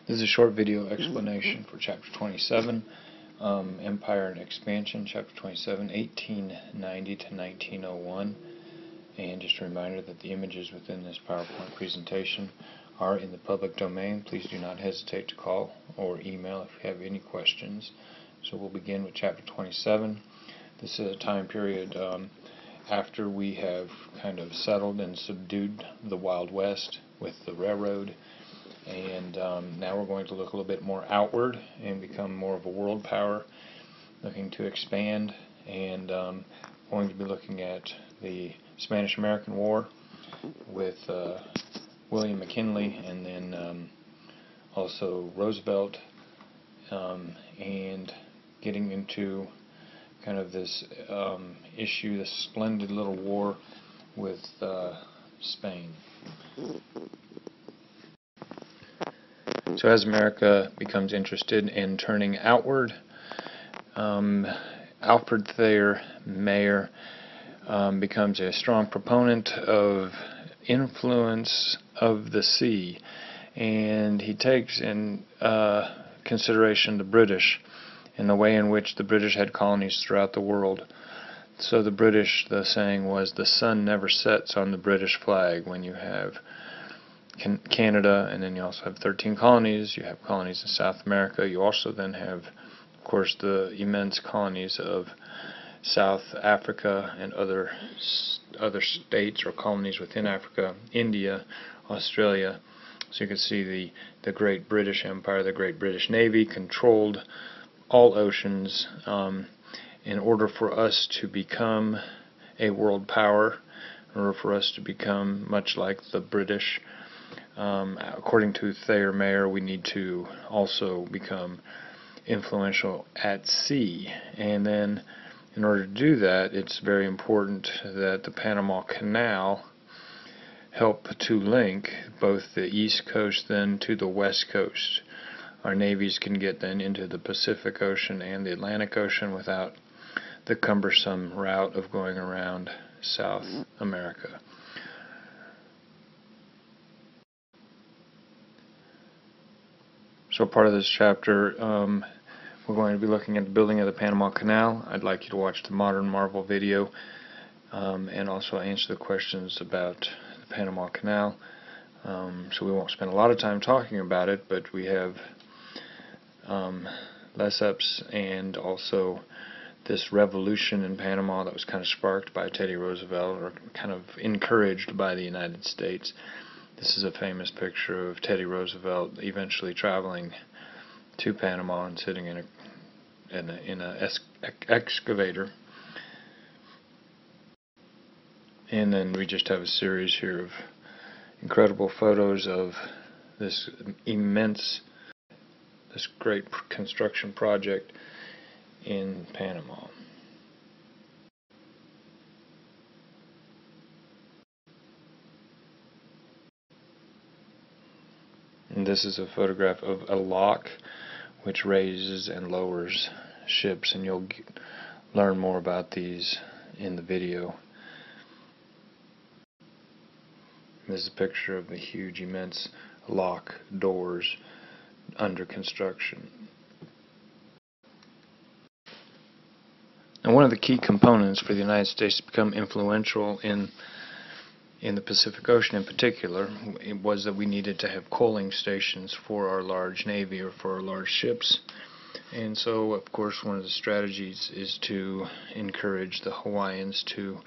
This is a short video explanation for Chapter 27, Empire and Expansion, Chapter 27, 1890 to 1901. And just a reminder that the images within this PowerPoint presentation are in the public domain. Please do not hesitate to call or email if you have any questions. So we'll begin with Chapter 27. This is a time period after we have kind of settled and subdued the Wild West with the railroad. And now we're going to look a little bit more outward and become more of a world power, looking to expand, and going to be looking at the Spanish-American War with William McKinley, and then also Roosevelt, and getting into kind of this issue, this splendid little war with Spain. So as America becomes interested in turning outward, Alfred Thayer Mayer becomes a strong proponent of influence of the sea, and he takes in consideration the British and the way in which the British had colonies throughout the world. So the British, the saying was, the sun never sets on the British flag. When you have Canada, and then you also have 13 colonies, you have colonies in South America, you also then have, of course, the immense colonies of South Africa and other states or colonies within Africa, India, Australia. So you can see the great British Empire, the great British Navy controlled all oceans. In order for us to become a world power, in order for us to become much like the British, according to Thayer Mayer, we need to also become influential at sea. And then in order to do that, it's very important that the Panama Canal help to link both the East Coast then to the West Coast. Our navies can get then into the Pacific Ocean and the Atlantic Ocean without the cumbersome route of going around South America. So part of this chapter, we're going to be looking at the building of the Panama Canal. I'd like you to watch the Modern Marvel video and also answer the questions about the Panama Canal. So we won't spend a lot of time talking about it, but we have less-ups and also this revolution in Panama that was kind of sparked by Teddy Roosevelt, or kind of encouraged by the United States. This is a famous picture of Teddy Roosevelt eventually traveling to Panama and sitting in a excavator. And then we just have a series here of incredible photos of this great construction project in Panama. And this is a photograph of a lock which raises and lowers ships, and you'll learn more about these in the video. This is a picture of the huge, immense lock doors under construction. And one of the key components for the United States to become influential in the Pacific Ocean in particular, it was that we needed to have coaling stations for our large navy or for our large ships. And so, of course, one of the strategies is to encourage the Hawaiians to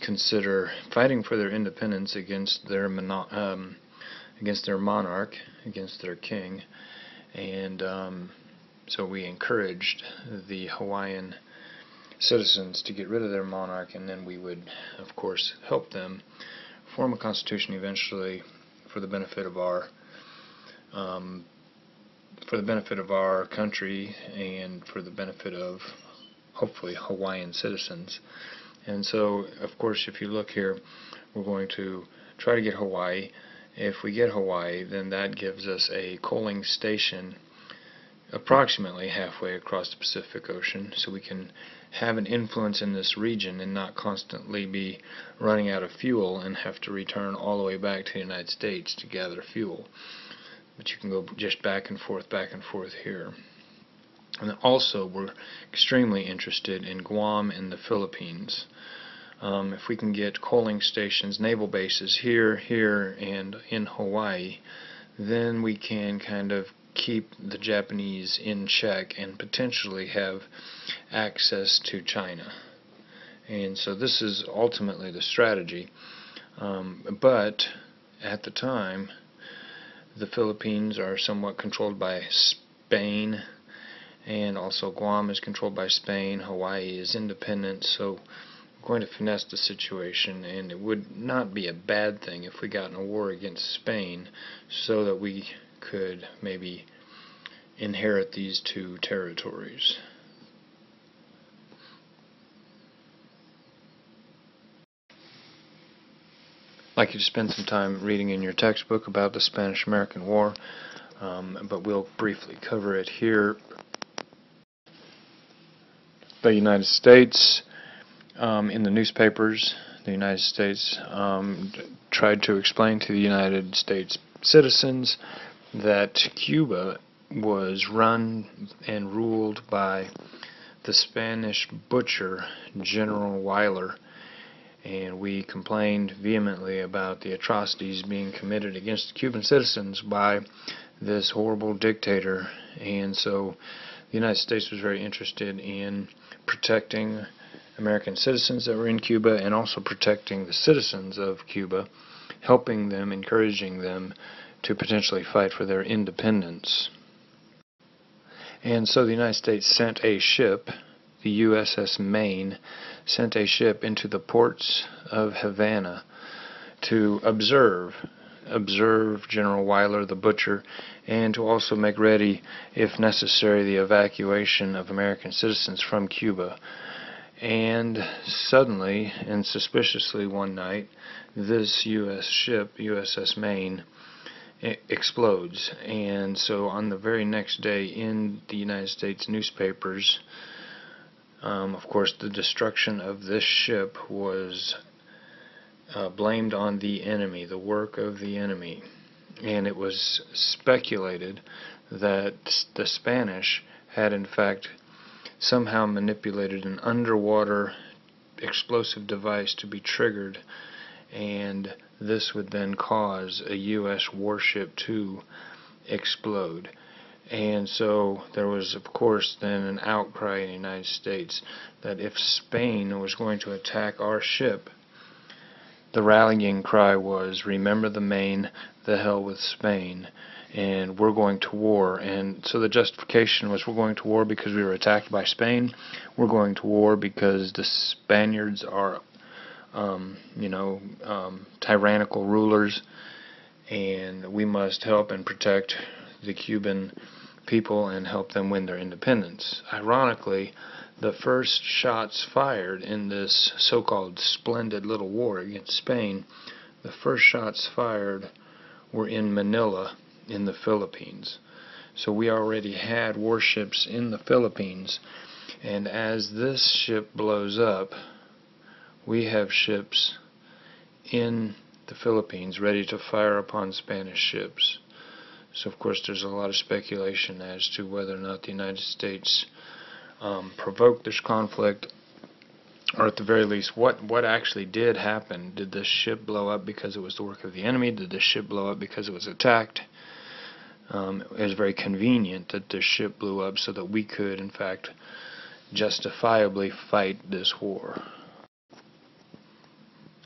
consider fighting for their independence against their monarch, against their king. And so we encouraged the Hawaiian citizens to get rid of their monarch, and then we would, of course, help them form a constitution eventually for the benefit of our country and for the benefit of, hopefully, Hawaiian citizens. And so, of course, if you look here, we're going to try to get Hawaii. If we get Hawaii, then that gives us a coaling station approximately halfway across the Pacific Ocean, so we can have an influence in this region and not constantly be running out of fuel and have to return all the way back to the United States to gather fuel. but you can go just back and forth here. And also, we're extremely interested in Guam and the Philippines. If we can get coaling stations, naval bases here, and in Hawaii, then we can kind of keep the Japanese in check and potentially have access to China. And so this is ultimately the strategy. But at the time, the Philippines are somewhat controlled by Spain, and also Guam is controlled by Spain. Hawaii is independent, so we're going to finesse the situation, and it would not be a bad thing if we got in a war against Spain so that we could maybe inherit these two territories. I'd like you to spend some time reading in your textbook about the Spanish-American War, but we'll briefly cover it here. The United States, in the newspapers, the United States tried to explain to the United States citizens that Cuba was run and ruled by the Spanish butcher, General Weyler, and we complained vehemently about the atrocities being committed against Cuban citizens by this horrible dictator. And so the United States was very interested in protecting American citizens that were in Cuba and also protecting the citizens of Cuba, helping them, encouraging them to potentially fight for their independence. And so the United States sent a ship, the USS Maine, sent a ship into the ports of Havana to observe General Weyler the butcher, and to also make ready, if necessary, the evacuation of American citizens from Cuba. And suddenly and suspiciously one night, this U.S. ship, USS Maine, explodes. And so on the very next day in the United States newspapers, of course, the destruction of this ship was blamed on the enemy, the work of the enemy. And it was speculated that the Spanish had in fact somehow manipulated an underwater explosive device to be triggered, and this would then cause a U.S. warship to explode. And so there was, of course, then an outcry in the United States that if Spain was going to attack our ship, the rallying cry was, "Remember the Maine, the hell with Spain, and we're going to war." And so the justification was, we're going to war because we were attacked by Spain, we're going to war because the Spaniards are tyrannical rulers, and we must help and protect the Cuban people and help them win their independence. Ironically, the first shots fired in this so-called splendid little war against Spain, the first shots fired were in Manila in the Philippines. So we already had warships in the Philippines, and as this ship blows up, we have ships in the Philippines ready to fire upon Spanish ships. So of course there's a lot of speculation as to whether or not the United States provoked this conflict, or at the very least what actually did happen. Did this ship blow up because it was the work of the enemy? Did this ship blow up because it was attacked? It was very convenient that this ship blew up so that we could in fact justifiably fight this war.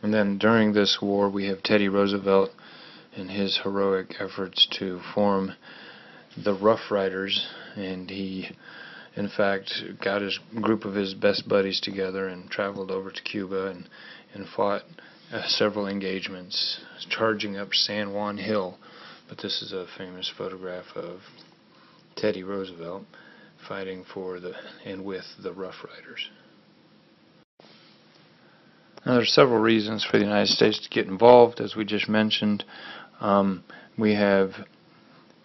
And then during this war we have Teddy Roosevelt and his heroic efforts to form the Rough Riders, and he in fact got his group of his best buddies together and traveled over to Cuba and fought several engagements, charging up San Juan Hill. But this is a famous photograph of Teddy Roosevelt fighting for and with the Rough Riders. Now, there are several reasons for the United States to get involved, as we just mentioned. We have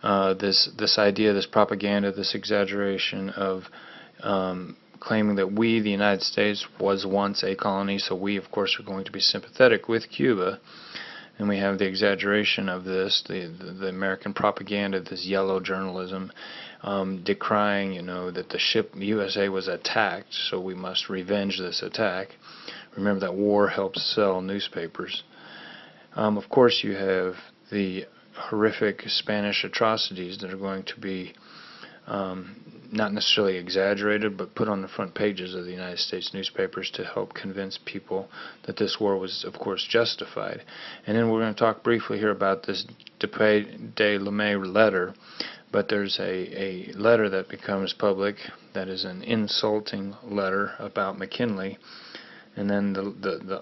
this idea, this propaganda, this exaggeration of claiming that we, the United States, was once a colony, so we, of course, are going to be sympathetic with Cuba. And we have the exaggeration of this, the American propaganda, this yellow journalism, decrying, that the ship USA was attacked, so we must revenge this attack. Remember that war helps sell newspapers. Of course, you have the horrific Spanish atrocities that are going to be not necessarily exaggerated, but put on the front pages of the United States newspapers to help convince people that this war was, of course, justified. And then we're going to talk briefly here about this Depay de Lemay letter, but there's a letter that becomes public that is an insulting letter about McKinley, and then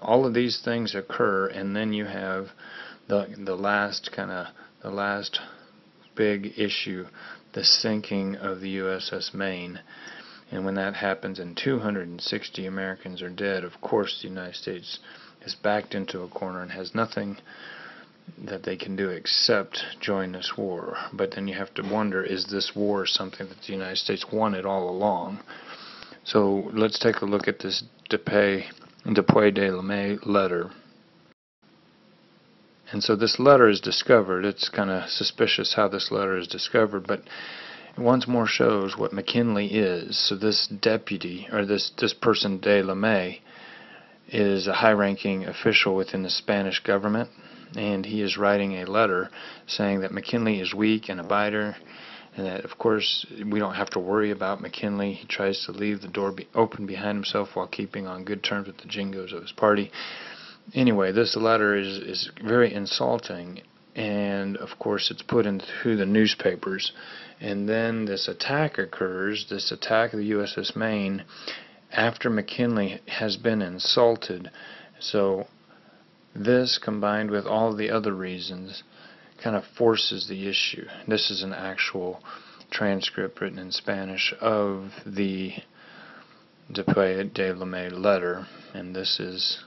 all of these things occur, and then you have the last big issue, the sinking of the USS Maine. And when that happens and 260 Americans are dead, of course the United States is backed into a corner and has nothing that they can do except join this war. But then you have to wonder, is this war something that the United States wanted all along? So let's take a look at this Depay de Lemay letter. And so this letter is discovered. It's kind of suspicious how this letter is discovered, but it once more shows what McKinley is. So this deputy, or this person de Lemay, is a high-ranking official within the Spanish government, and he is writing a letter saying that McKinley is weak and a biter, and that, of course, we don't have to worry about McKinley. He tries to leave the door open behind himself while keeping on good terms with the jingos of his party. Anyway, this letter is very insulting, and of course it's put into the newspapers. And then this attack occurs, this attack of the USS Maine, after McKinley has been insulted. So this, combined with all the other reasons, kind of forces the issue. This is an actual transcript written in Spanish of the Depay de Lemay letter, and this is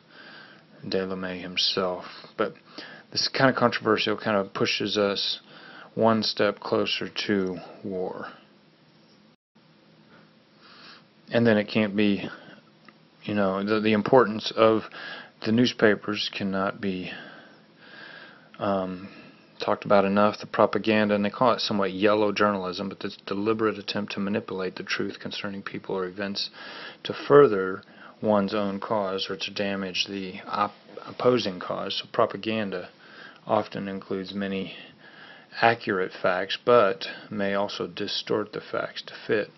de Lemay himself. But this is kind of controversial, kind of pushes us one step closer to war. And then it can't be, the importance of the newspapers cannot be talked about enough. The propaganda, and they call it somewhat yellow journalism, but this deliberate attempt to manipulate the truth concerning people or events to further one's own cause or to damage the opposing cause. So propaganda often includes many accurate facts, but may also distort the facts to fit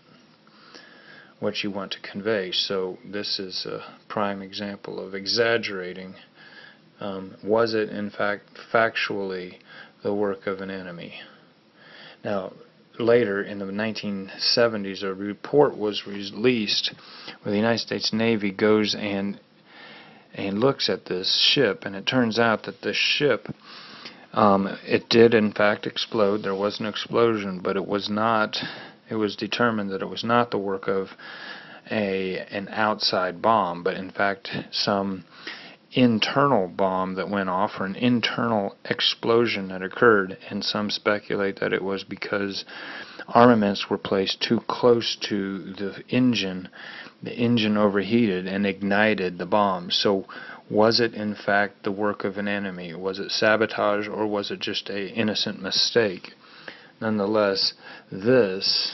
what you want to convey. So this is a prime example of exaggerating. Was it in fact factually the work of an enemy? Now, later in the 1970s, a report was released where the United States Navy goes and looks at this ship, and it turns out that the ship, it did in fact explode. There was an explosion, but it was determined that it was not the work of an outside bomb, but in fact some internal bomb that went off, or an internal explosion that occurred, and some speculate that it was because armaments were placed too close to the engine. The engine overheated and ignited the bomb. So was it in fact the work of an enemy? Was it sabotage, or was it just an innocent mistake? Nonetheless, this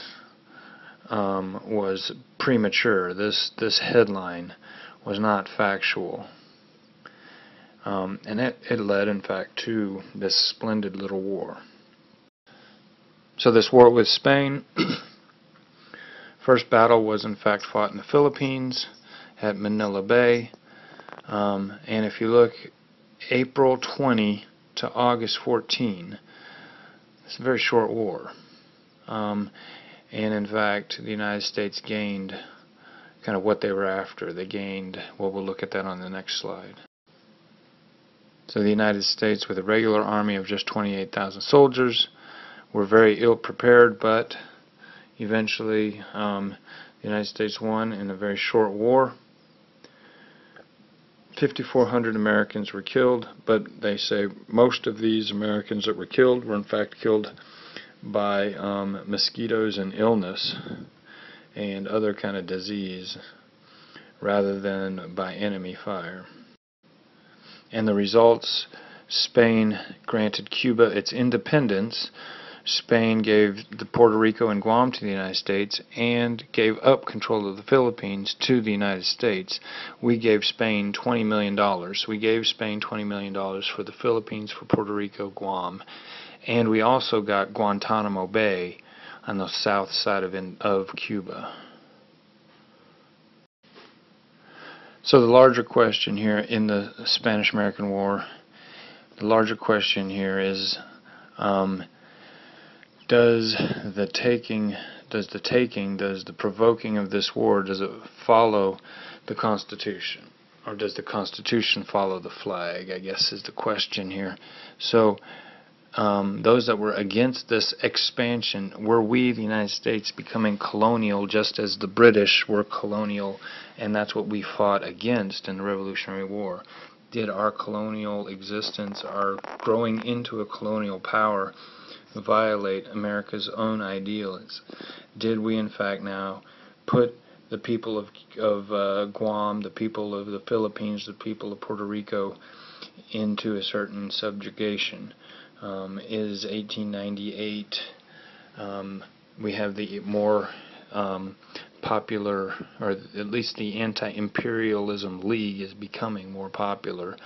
was premature. This headline was not factual. And it led, in fact, to this splendid little war. So this war with Spain, first battle was, in fact, fought in the Philippines at Manila Bay. And if you look, April 20 to August 14, it's a very short war. And, in fact, the United States gained kind of what they were after. They gained, well, we'll look at that on the next slide. So the United States, with a regular army of just 28,000 soldiers, were very ill prepared, but eventually the United States won in a very short war. 5,400 Americans were killed, but they say most of these Americans that were killed were in fact killed by mosquitoes and illness and other kind of disease rather than by enemy fire. And the results Spain granted Cuba its independence. Spain gave the Puerto Rico and Guam to the United States and gave up control of the Philippines to the United States. We gave Spain $20 million. We gave Spain $20 million for the Philippines, for Puerto Rico, Guam, and we also got Guantanamo Bay on the south side of Cuba. So the larger question here in the Spanish-American War, the larger question here is, does the provoking of this war, does it follow the Constitution? Or does the Constitution follow the flag, I guess is the question here. So those that were against this expansion, were we, the United States, becoming colonial just as the British were colonial, and that's what we fought against in the Revolutionary War? Did our colonial existence, our growing into a colonial power, violate America's own ideals? Did we in fact now put the people of Guam, the people of the Philippines, the people of Puerto Rico into a certain subjugation? Is 1898, we have the more popular, or at least the Anti-Imperialism League is becoming more popular.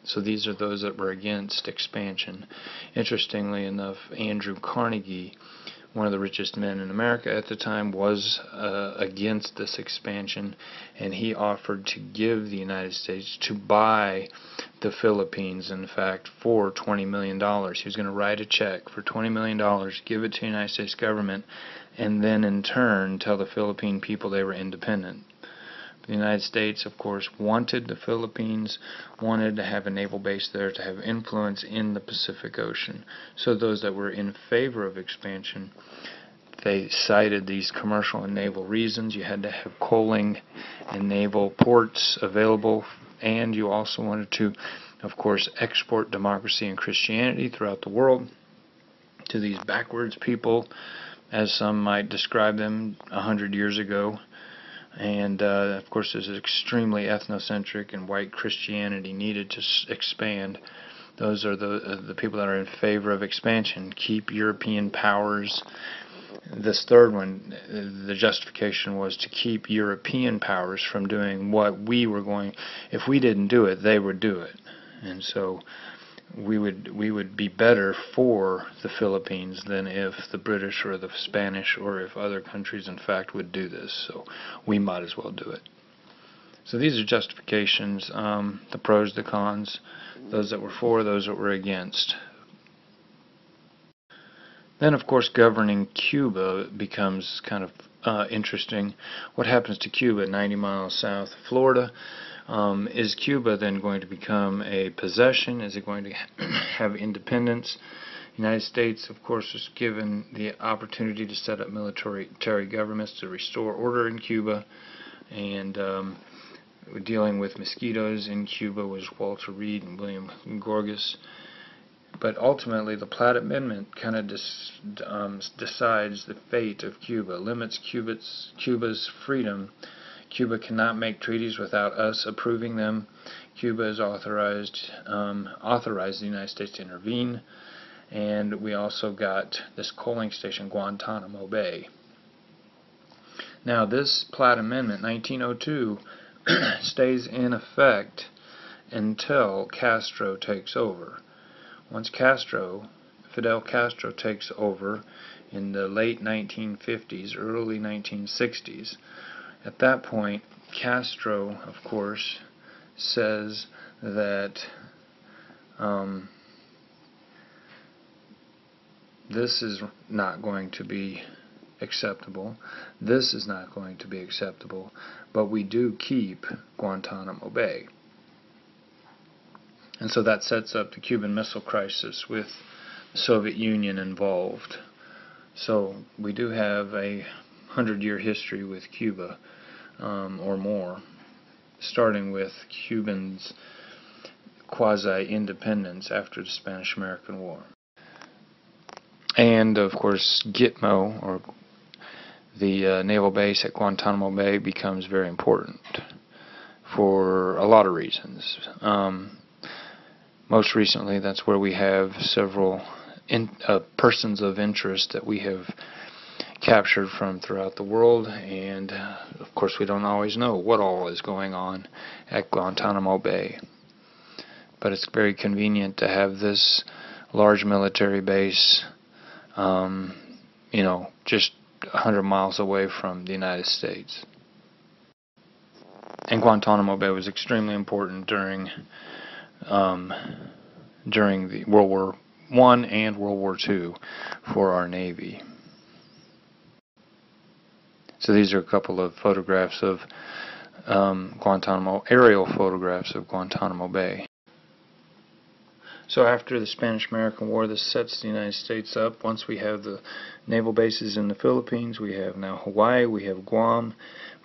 So these are those that were against expansion. Interestingly enough, Andrew Carnegie, one of the richest men in America at the time, was against this expansion, and he offered to give the United States, to buy the Philippines, in fact, for $20 million. He was going to write a check for $20 million, give it to the United States government, and then in turn tell the Philippine people they were independent. The United States, of course, wanted the Philippines, wanted to have a naval base there, to have influence in the Pacific Ocean. So those that were in favor of expansion, they cited these commercial and naval reasons. You had to have coaling and naval ports available, and you also wanted to, of course, export democracy and Christianity throughout the world to these backwards people, as some might describe them 100 years ago. And of course, this is extremely ethnocentric, and white Christianity needed to expand. Those are the people that are in favor of expansion. Keep European powers. This third one, the justification was to keep European powers from doing what we were going. If we didn't do it, they would do it, and so we would be better for the Philippines than if the British or the Spanish or if other countries in fact would do this. So we might as well do it. So these are justifications, the pros, the cons, those that were for, those that were against. Then of course governing Cuba becomes kind of interesting. What happens to Cuba 90 miles south of Florida? Is Cuba then going to become a possession? Is it going to have independence? The United States, of course, was given the opportunity to set up military governments to restore order in Cuba, and dealing with mosquitoes in Cuba was Walter Reed and William Gorgas. But ultimately, the Platt Amendment kind of decides the fate of Cuba, limits Cuba's freedom. Cuba cannot make treaties without us approving them. Cuba has authorized the United States to intervene, and we also got this coaling station, Guantanamo Bay. Now, this Platt Amendment, 1902, stays in effect until Castro takes over. Once Fidel Castro takes over in the late 1950s, early 1960s, at that point, Castro, of course, says that this is not going to be acceptable, this is not going to be acceptable, but we do keep Guantanamo Bay. And so that sets up the Cuban Missile Crisis with the Soviet Union involved. So we do have a 100-year history with Cuba, or more, starting with Cubans' quasi-independence after the Spanish-American War. And of course, Gitmo, or the naval base at Guantanamo Bay, becomes very important for a lot of reasons. Most recently, that's where we have several persons of interest that we have captured from throughout the world, and of course we don't always know what all is going on at Guantanamo Bay. But it's very convenient to have this large military base, just 100 miles away from the United States. And Guantanamo Bay was extremely important during the World War I and World War II for our Navy. So these are a couple of photographs of aerial photographs of Guantanamo Bay. So after the Spanish-American War, this sets the United States up. Once we have the naval bases in the Philippines, we have now Hawaii, we have Guam.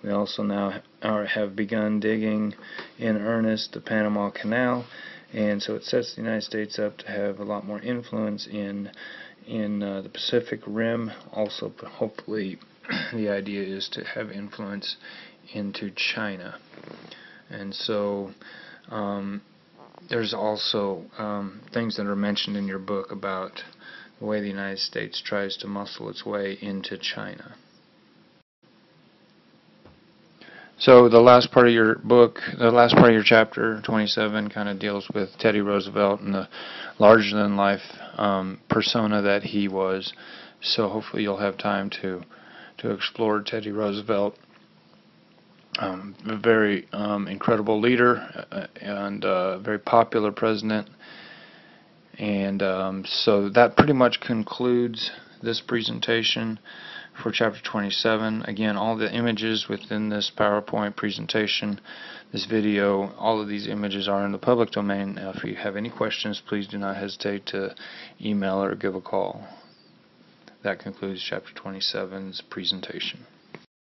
We also now have begun digging in earnest the Panama Canal, and so it sets the United States up to have a lot more influence in the Pacific Rim. Also, hopefully, the idea is to have influence into China. And so there's also things that are mentioned in your book about the way the United States tries to muscle its way into China. So the last part of your book, the last part of your chapter 27 kind of deals with Teddy Roosevelt and the larger-than-life persona that he was. So hopefully you'll have time to explore Teddy Roosevelt. A very incredible leader and very popular president. And so that pretty much concludes this presentation for chapter 27. Again, all the images within this PowerPoint presentation, this video, all of these images are in the public domain. Now, if you have any questions, please do not hesitate to email or give a call. That concludes chapter 27's presentation.